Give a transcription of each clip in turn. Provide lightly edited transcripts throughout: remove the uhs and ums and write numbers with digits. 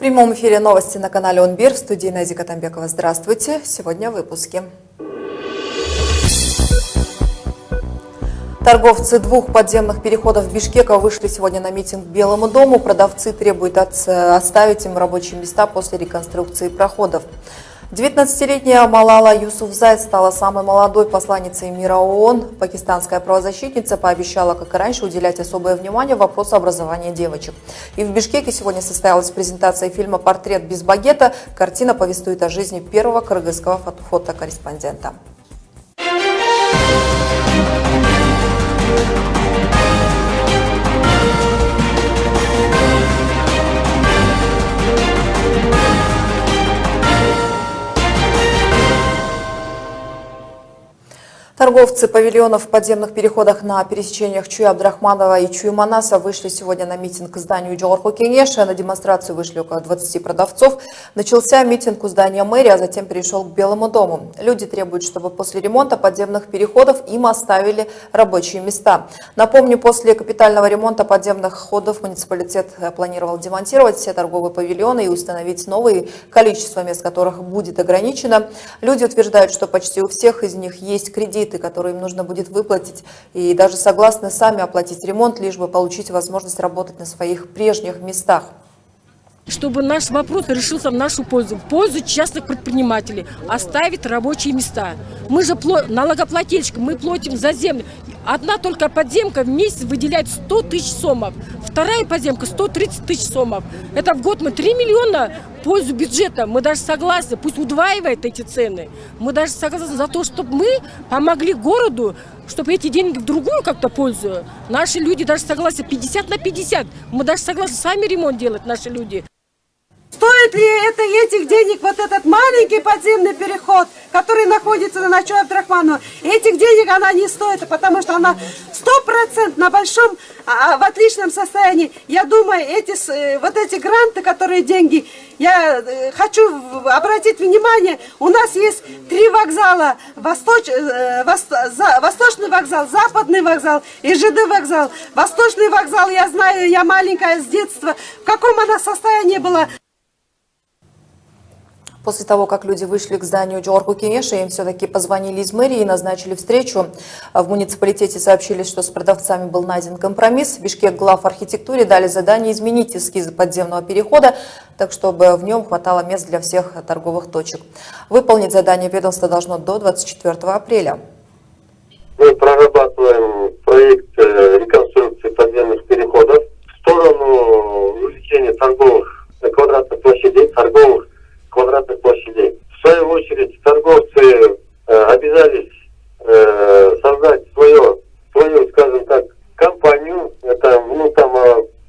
прямом эфире новости на канале ОНБИР. В студии Назика Тамбекова. Здравствуйте. Сегодня в выпуске. Торговцы двух подземных переходов Бишкека вышли сегодня на митинг к Белому дому. Продавцы требуют оставить им рабочие места после реконструкции проходов. 19-летняя Малала Юсуфзай стала самой молодой посланницей мира ООН. Пакистанская правозащитница пообещала, как и раньше, уделять особое внимание вопросу образования девочек. И в Бишкеке сегодня состоялась презентация фильма «Портрет без багета». Картина повествует о жизни первого кыргызского фотокорреспондента. Торговцы павильонов в подземных переходах на пересечениях Чуй-Абдрахманова и Чуй-Манаса вышли сегодня на митинг к зданию Джохорку Кенеша. На демонстрацию вышли около 20 продавцов. Начался митинг у здания мэрии, а затем перешел к Белому дому. Люди требуют, чтобы после ремонта подземных переходов им оставили рабочие места. Напомню, после капитального ремонта подземных ходов муниципалитет планировал демонтировать все торговые павильоны и установить новые, количество мест которых будет ограничено. Люди утверждают, что почти у всех из них есть кредиты, которые им нужно будет выплатить, и даже согласны сами оплатить ремонт, лишь бы получить возможность работать на своих прежних местах. Чтобы наш вопрос решился в нашу пользу, в пользу частных предпринимателей, оставить рабочие места. Мы же налогоплательщики, мы платим за землю. Одна только подземка в месяц выделяет 100 тысяч сомов, вторая подземка 130 тысяч сомов. Это в год мы 3 миллиона в пользу бюджета. Мы даже согласны, пусть удваивает эти цены. Мы даже согласны за то, чтобы мы помогли городу, чтобы эти деньги в другую как-то пользу. Наши люди даже согласны 50 на 50. Мы даже согласны сами ремонт делать, наши люди. Стоит ли это этих денег вот этот маленький подземный переход, который находится на Чуй-Абдрахманова? Этих денег она не стоит, потому что она 100% на большом, в отличном состоянии. Я думаю, вот эти гранты, которые деньги, я хочу обратить внимание, у нас есть 3 вокзала, Восточный вокзал, Западный вокзал и ЖД вокзал. Восточный вокзал, я знаю, я маленькая с детства, в каком она состоянии была. После того, как люди вышли к зданию Джохорку Кенеша, им все-таки позвонили из мэрии и назначили встречу. В муниципалитете сообщили, что с продавцами был найден компромисс. Бишкек глав архитектуре дали задание изменить эскизы подземного перехода, так чтобы в нем хватало мест для всех торговых точек. Выполнить задание ведомство должно до 24 апреля. Мы прорабатываем проект реконструкции подземных переходов в сторону увеличения торговых квадратных площадей, В свою очередь, торговцы обязались создать свою, скажем так, компанию. Это, там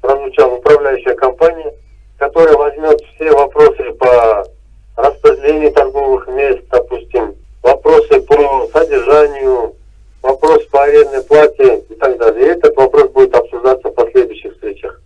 прозвучала управляющая компания, которая возьмет все вопросы по распределению торговых мест, допустим, вопросы по содержанию, вопросы по арендной плате и так далее. И этот вопрос будет обсуждаться в последующих встречах.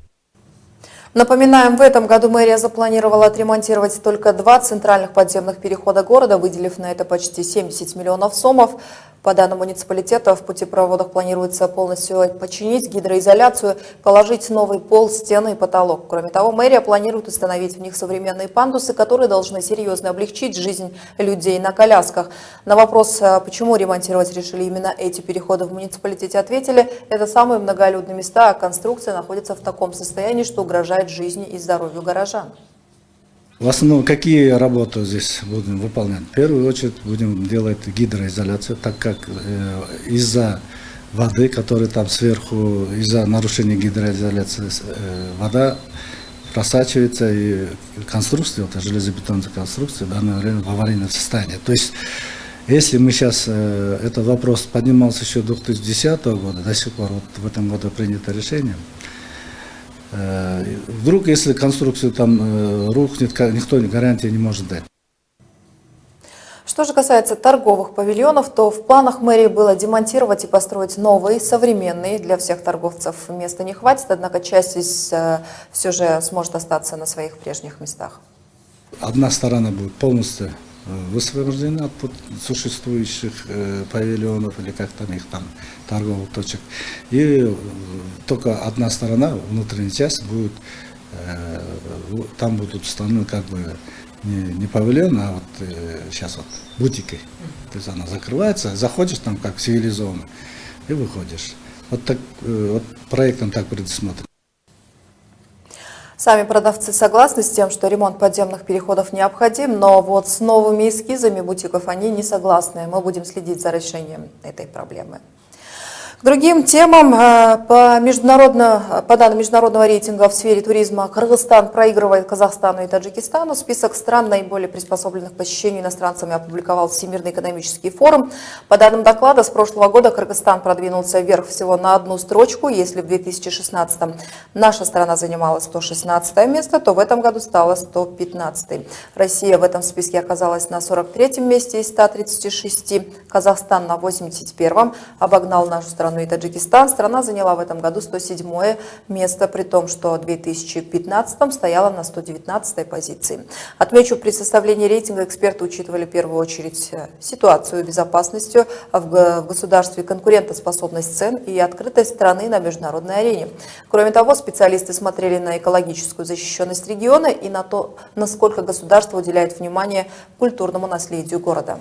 Напоминаем, в этом году мэрия запланировала отремонтировать только 2 центральных подземных перехода города, выделив на это почти 70 миллионов сомов. По данным муниципалитета, в путепроводах планируется полностью починить гидроизоляцию, положить новый пол, стены и потолок. Кроме того, мэрия планирует установить в них современные пандусы, которые должны серьезно облегчить жизнь людей на колясках. На вопрос, почему ремонтировать решили именно эти переходы, в муниципалитете ответили, это самые многолюдные места, а конструкция находится в таком состоянии, что угрожает жизни и здоровью горожан. В основном, какие работы здесь будем выполнять? В первую очередь будем делать гидроизоляцию, так как из-за воды, которая там сверху, из-за нарушения гидроизоляции, вода просачивается, и конструкция, вот железобетонная конструкция, в данное время в аварийном состоянии. То есть, если мы сейчас, этот вопрос поднимался еще 2010 года, до сих пор, вот в этом году принято решение. Вдруг, если конструкция там рухнет, никто гарантии не может дать. Что же касается торговых павильонов, то в планах мэрии было демонтировать и построить новые, современные. Для всех торговцев места не хватит, однако часть из все же сможет остаться на своих прежних местах. Одна сторона будет полностью высвобождена от существующих павильонов или как там их там торговых точек. И только одна сторона, внутренняя часть, будет там будут установлены как бы не павильон, а вот сейчас вот бутики. То есть она закрывается, заходишь там как цивилизованно и выходишь. Вот так вот проектом так предусмотрено. Сами продавцы согласны с тем, что ремонт подземных переходов необходим, но вот с новыми эскизами бутиков они не согласны. Мы будем следить за решением этой проблемы. К другим темам. По данным международного рейтинга в сфере туризма, Кыргызстан проигрывает Казахстану и Таджикистану. Список стран, наиболее приспособленных к посещению иностранцами, опубликовал Всемирный экономический форум. По данным доклада, с прошлого года Кыргызстан продвинулся вверх всего на одну строчку. Если в 2016-м наша страна занимала 116 место, то в этом году стала 115. Россия в этом списке оказалась на 43-м месте из 136. Казахстан на 81-м обогнал нашу страну и Таджикистан. Страна заняла в этом году 107 место, при том, что в 2015 стояла на 119 позиции. Отмечу, при составлении рейтинга эксперты учитывали в первую очередь ситуацию безопасности в государстве, конкурентоспособность цен и открытость страны на международной арене. Кроме того, специалисты смотрели на экологическую защищенность региона и на то, насколько государство уделяет внимание культурному наследию города.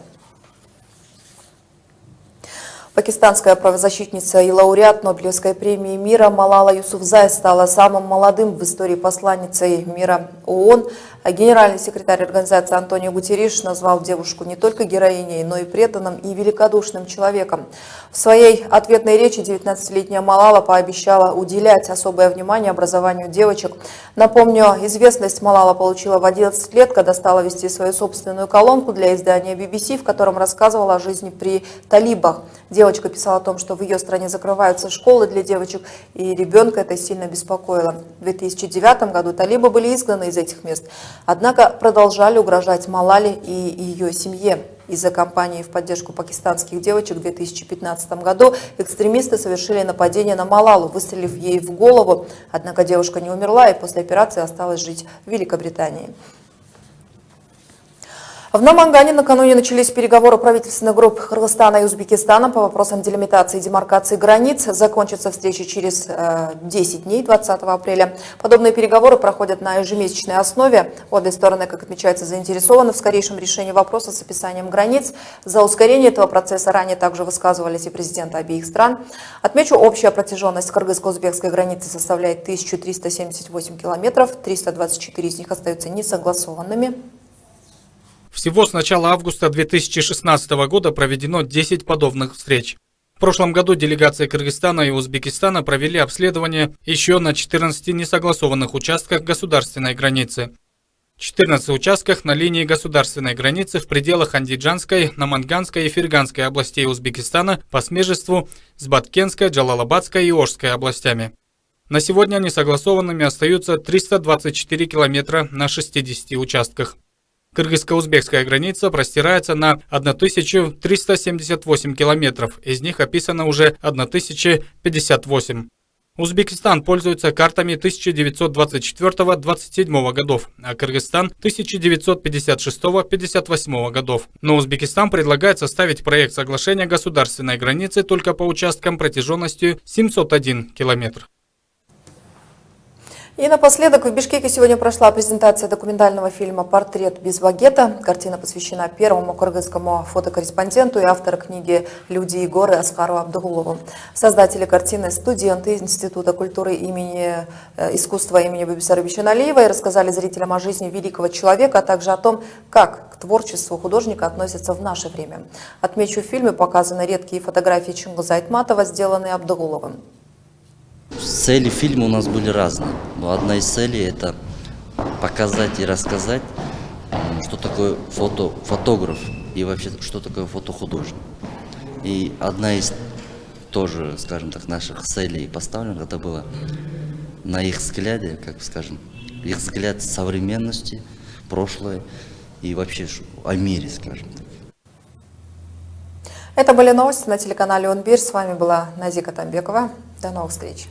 Пакистанская правозащитница и лауреат Нобелевской премии мира Малала Юсуфзай стала самым молодым в истории посланницей мира ООН. Генеральный секретарь организации Антонио Гутерриш назвал девушку не только героиней, но и преданным и великодушным человеком. В своей ответной речи 19-летняя Малала пообещала уделять особое внимание образованию девочек. Напомню, известность Малала получила в 11 лет, когда стала вести свою собственную колонку для издания BBC, в котором рассказывала о жизни при талибах. Девочка писала о том, что в ее стране закрываются школы для девочек, и ребенка это сильно беспокоило. В 2009 году талибы были изгнаны из этих мест, однако продолжали угрожать Малале и ее семье. Из-за кампании в поддержку пакистанских девочек в 2015 году экстремисты совершили нападение на Малалу, выстрелив ей в голову. Однако девушка не умерла и после операции осталась жить в Великобритании. В Намангане накануне начались переговоры правительственных групп Кыргызстана и Узбекистана по вопросам делимитации и демаркации границ. Закончатся встречи через 10 дней, 20 апреля. Подобные переговоры проходят на ежемесячной основе. Обе стороны, как отмечается, заинтересованы в скорейшем решении вопроса с описанием границ. За ускорение этого процесса ранее также высказывались и президенты обеих стран. Отмечу, общая протяженность кыргызско-узбекской границы составляет 1378 километров, 324 из них остаются несогласованными. Всего с начала августа 2016 года проведено 10 подобных встреч. В прошлом году делегации Кыргызстана и Узбекистана провели обследование еще на 14 несогласованных участках государственной границы. 14 участках на линии государственной границы в пределах Андиджанской, Наманганской и Ферганской областей Узбекистана по смежеству с Баткенской, Джалалабадской и Ошской областями. На сегодня несогласованными остаются 324 километра на 60 участках. Кыргызско-узбекская граница простирается на 1378 километров, из них описано уже 1058. Узбекистан пользуется картами 1924-27 годов, а Кыргызстан 1956-58 годов. Но Узбекистан предлагает составить проект соглашения государственной границы только по участкам протяженностью 701 километр. И напоследок в Бишкеке сегодня прошла презентация документального фильма «Портрет без багета». Картина посвящена первому кыргызскому фотокорреспонденту и автору книги «Люди и горы» Аскару Абдугулову. Создатели картины – студенты Института культуры искусства имени Бибисара Бишеналиева, и рассказали зрителям о жизни великого человека, а также о том, как к творчеству художника относятся в наше время. Отмечу, в фильме показаны редкие фотографии Чингиза Айтматова, сделанные Абдугуловым. Цели фильма у нас были разные, но одна из целей – это показать и рассказать, что такое фотограф и вообще, что такое фотохудожник. И одна из тоже, скажем так, наших целей поставленных, это было на их взгляде, как скажем, их взгляд современности, прошлое и вообще о мире, скажем так. Это были новости на телеканале «Унбир». С вами была Назика Тамбекова. До новых встреч.